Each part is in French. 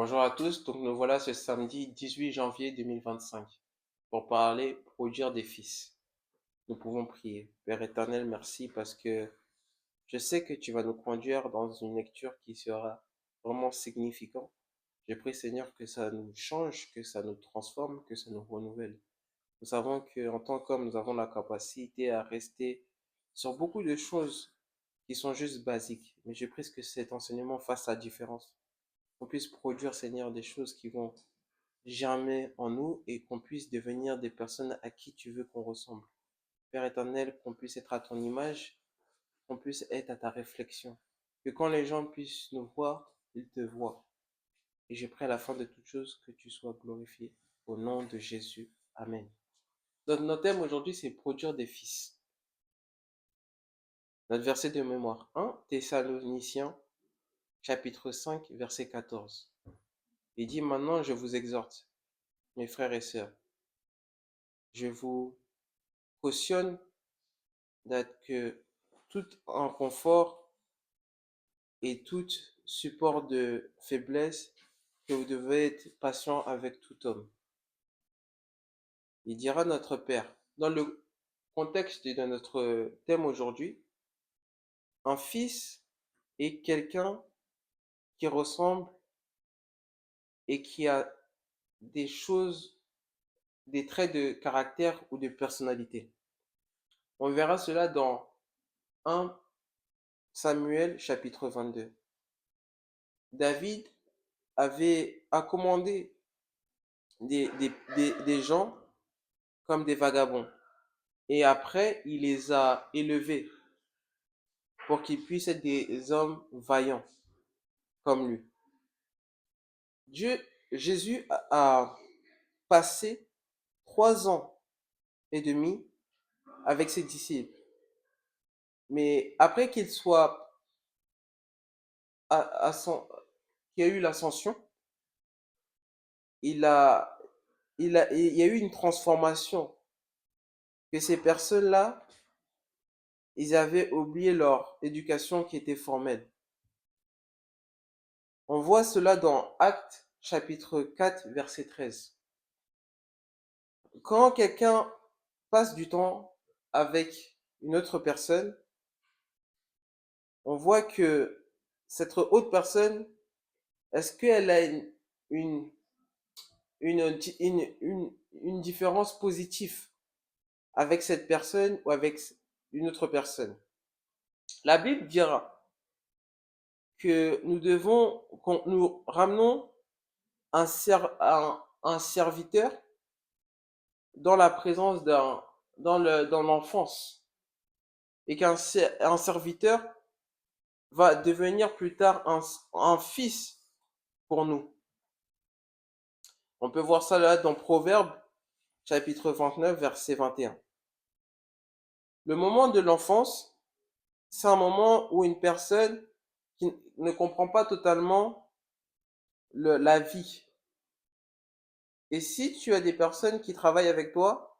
Bonjour à tous, donc nous voilà ce samedi 18 janvier 2025 pour parler produire des fils. Nous pouvons prier. Père éternel, merci parce que je sais que tu vas nous conduire dans une lecture qui sera vraiment significante. Je prie Seigneur que ça nous change, que ça nous transforme, que ça nous renouvelle. Nous savons qu'en tant qu'homme, nous avons la capacité à rester sur beaucoup de choses qui sont juste basiques. Mais je prie que cet enseignement fasse la différence. Qu'on puisse produire, Seigneur, des choses qui vont germer en nous et qu'on puisse devenir des personnes à qui tu veux qu'on ressemble. Père éternel, qu'on puisse être à ton image, qu'on puisse être à ta réflexion. Que quand les gens puissent nous voir, ils te voient. Et je prie à la fin de toutes choses que tu sois glorifié. Au nom de Jésus. Amen. Donc, notre thème aujourd'hui, c'est produire des fils. Notre verset de mémoire, 1 Thessaloniciens, chapitre 5, verset 14. Il dit, maintenant je vous exhorte, mes frères et sœurs, je vous cautionne que tout inconfort et tout support de faiblesse, que vous devez être patient avec tout homme. Il dira notre Père. Dans le contexte de notre thème aujourd'hui, un fils est quelqu'un qui ressemble et qui a des choses, des traits de caractère ou de personnalité. On verra cela dans 1 Samuel chapitre 22. David a commandé des gens comme des vagabonds. Et après, il les a élevés pour qu'ils puissent être des hommes vaillants comme lui. Jésus a passé 3 ans et demi avec ses disciples. Mais après qu'il soit qu'il y a eu l'ascension, il a, il y a eu une transformation. Que ces personnes-là, ils avaient oublié leur éducation qui était formelle. On voit cela dans Actes chapitre 4, verset 13. Quand quelqu'un passe du temps avec une autre personne, on voit que cette autre personne, est-ce qu'elle a une, une différence positive avec cette personne ou avec une autre personne? La Bible dira que nous ramenons un serviteur dans la présence dans l'enfance, et qu'un serviteur va devenir plus tard un fils pour nous. On peut voir ça là dans Proverbes chapitre 29 verset 21. Le moment de l'enfance, c'est un moment où une personne qui ne comprend pas totalement la vie. Et si tu as des personnes qui travaillent avec toi,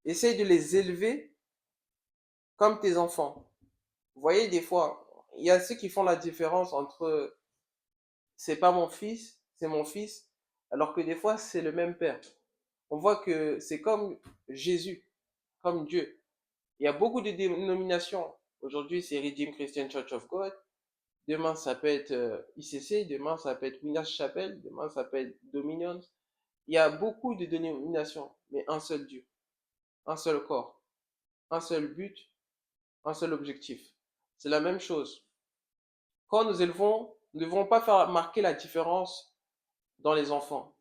essaye de les élever comme tes enfants. Vous voyez, des fois, il y a ceux qui font la différence entre c'est pas mon fils, c'est mon fils, alors que des fois c'est le même père. On voit que c'est comme Jésus, comme Dieu. Il y a beaucoup de dénominations. Aujourd'hui, c'est Redeemed Christian Church of God. Demain, ça peut être ICC. Demain, ça peut être Winners Chapel. Demain, ça peut être Dominions. Il y a beaucoup de dénominations, mais un seul Dieu, un seul corps, un seul but, un seul objectif. C'est la même chose. Quand nous élevons, nous ne devons pas faire marquer la différence dans les enfants.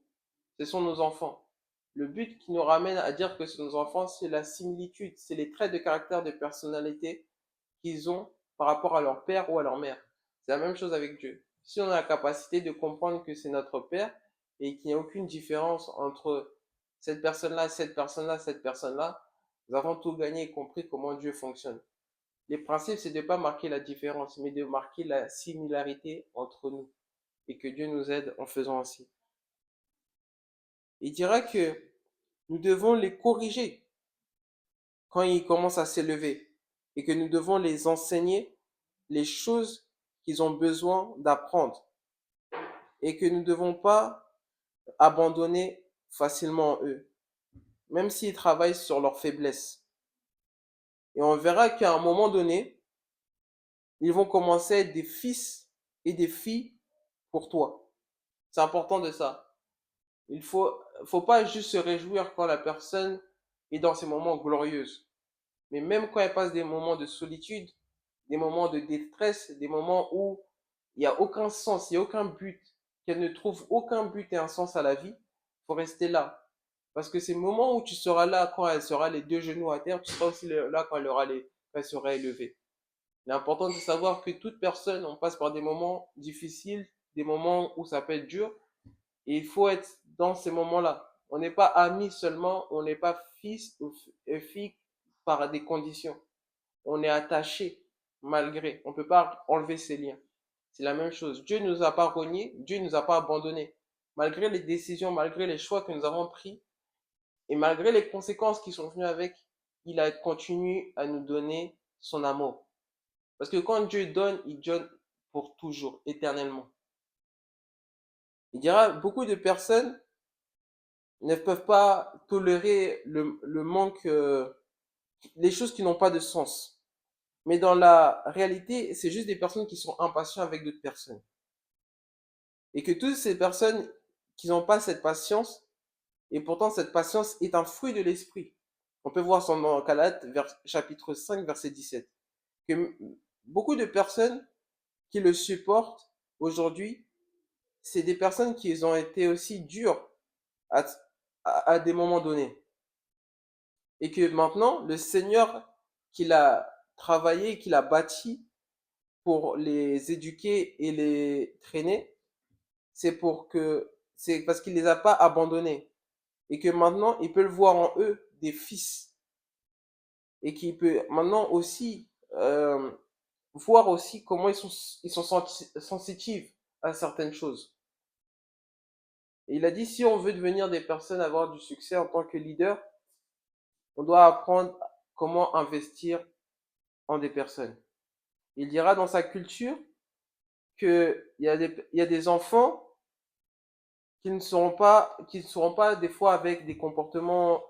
Ce sont nos enfants. Le but qui nous ramène à dire que ce sont nos enfants, c'est la similitude, c'est les traits de caractère, de personnalité qu'ils ont par rapport à leur père ou à leur mère. C'est la même chose avec Dieu. Si on a la capacité de comprendre que c'est notre Père et qu'il n'y a aucune différence entre cette personne-là, cette personne-là, cette personne-là, nous avons tout gagné et compris comment Dieu fonctionne. Les principes, c'est de ne pas marquer la différence, mais de marquer la similarité entre nous. Et que Dieu nous aide en faisant ainsi. Il dira que nous devons les corriger quand ils commencent à s'élever et que nous devons les enseigner les choses qu'ils ont besoin d'apprendre. et que nous ne devons pas abandonner facilement eux, même s'ils travaillent sur leurs faiblesses. Et on verra qu'à un moment donné, ils vont commencer à être des fils et des filles pour toi. C'est important de ça. Faut pas juste se réjouir quand la personne est dans ses moments glorieux, mais même quand elle passe des moments de solitude, des moments de détresse, des moments où il n'y a aucun sens, il n'y a aucun but, qu'elle ne trouve aucun but et un sens à la vie, il faut rester là. Parce que ces moments où tu seras là quand elle sera les deux genoux à terre, tu seras aussi là quand quand elle sera élevée. Il est important de savoir que toute personne, on passe par des moments difficiles, des moments où ça peut être dur, et il faut être dans ces moments-là. On n'est pas amis seulement, on n'est pas fils ou fille par des conditions. On est attaché malgré. On ne peut pas enlever ces liens. C'est la même chose. Dieu ne nous a pas reniés, Dieu ne nous a pas abandonnés. Malgré les décisions, malgré les choix que nous avons pris, et malgré les conséquences qui sont venues avec, il a continué à nous donner son amour. Parce que quand Dieu donne, il donne pour toujours, éternellement. Il dira, beaucoup de personnes ne peuvent pas tolérer le manque, les choses qui n'ont pas de sens. Mais dans la réalité, c'est juste des personnes qui sont impatientes avec d'autres personnes. Et que toutes ces personnes qui n'ont pas cette patience, et pourtant cette patience est un fruit de l'esprit. On peut voir ça dans Galates, chapitre 5, verset 17. Que beaucoup de personnes qui le supportent aujourd'hui, c'est des personnes qui ont été aussi dures à, à des moments donnés. Et que maintenant, le Seigneur qu'il a travaillé, qu'il a bâti pour les éduquer et les traîner, c'est parce qu'il les a pas abandonnés. Et que maintenant, il peut le voir en eux des fils. Et qu'il peut maintenant aussi voir aussi comment ils sont sensitifs à certaines choses. Et il a dit, si on veut devenir des personnes, avoir du succès en tant que leader, on doit apprendre comment investir en des personnes. Il dira dans sa culture il y a des enfants qui ne seront pas des fois avec des comportements,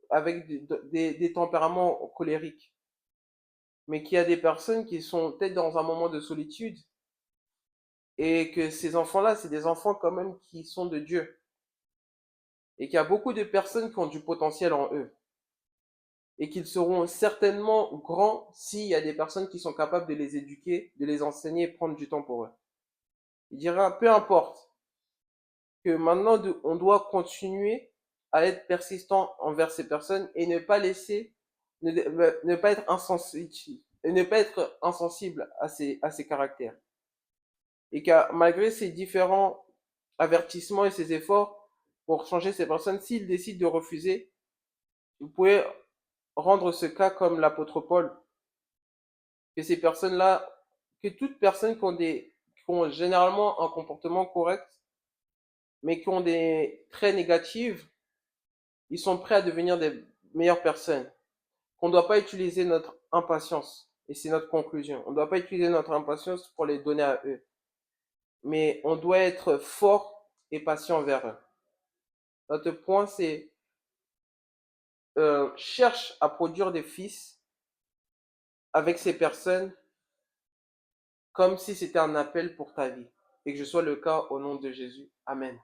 avec des tempéraments colériques, mais qu'il y a des personnes qui sont peut-être dans un moment de solitude et que ces enfants-là, c'est des enfants quand même qui sont de Dieu et qu'il y a beaucoup de personnes qui ont du potentiel en eux et qu'ils seront certainement grands s'il y a des personnes qui sont capables de les éduquer, de les enseigner et prendre du temps pour eux. Il dira, peu importe, que maintenant on doit continuer à être persistant envers ces personnes et ne pas laisser, ne pas être insensible, et ne pas être insensible à ces caractères. Et que malgré ces différents avertissements et ces efforts pour changer ces personnes, s'ils décident de refuser, vous pouvez rendre ce cas comme l'apôtre Paul, que ces personnes-là, que toute personne qui ont généralement un comportement correct, mais qui ont des traits négatifs, ils sont prêts à devenir des meilleures personnes. Qu'on ne doit pas utiliser notre impatience. Et c'est notre conclusion. On ne doit pas utiliser notre impatience pour les donner à eux. Mais on doit être fort et patient envers eux. Notre point, c'est cherche à produire des fils avec ces personnes comme si c'était un appel pour ta vie. Et que ce soit le cas au nom de Jésus. Amen.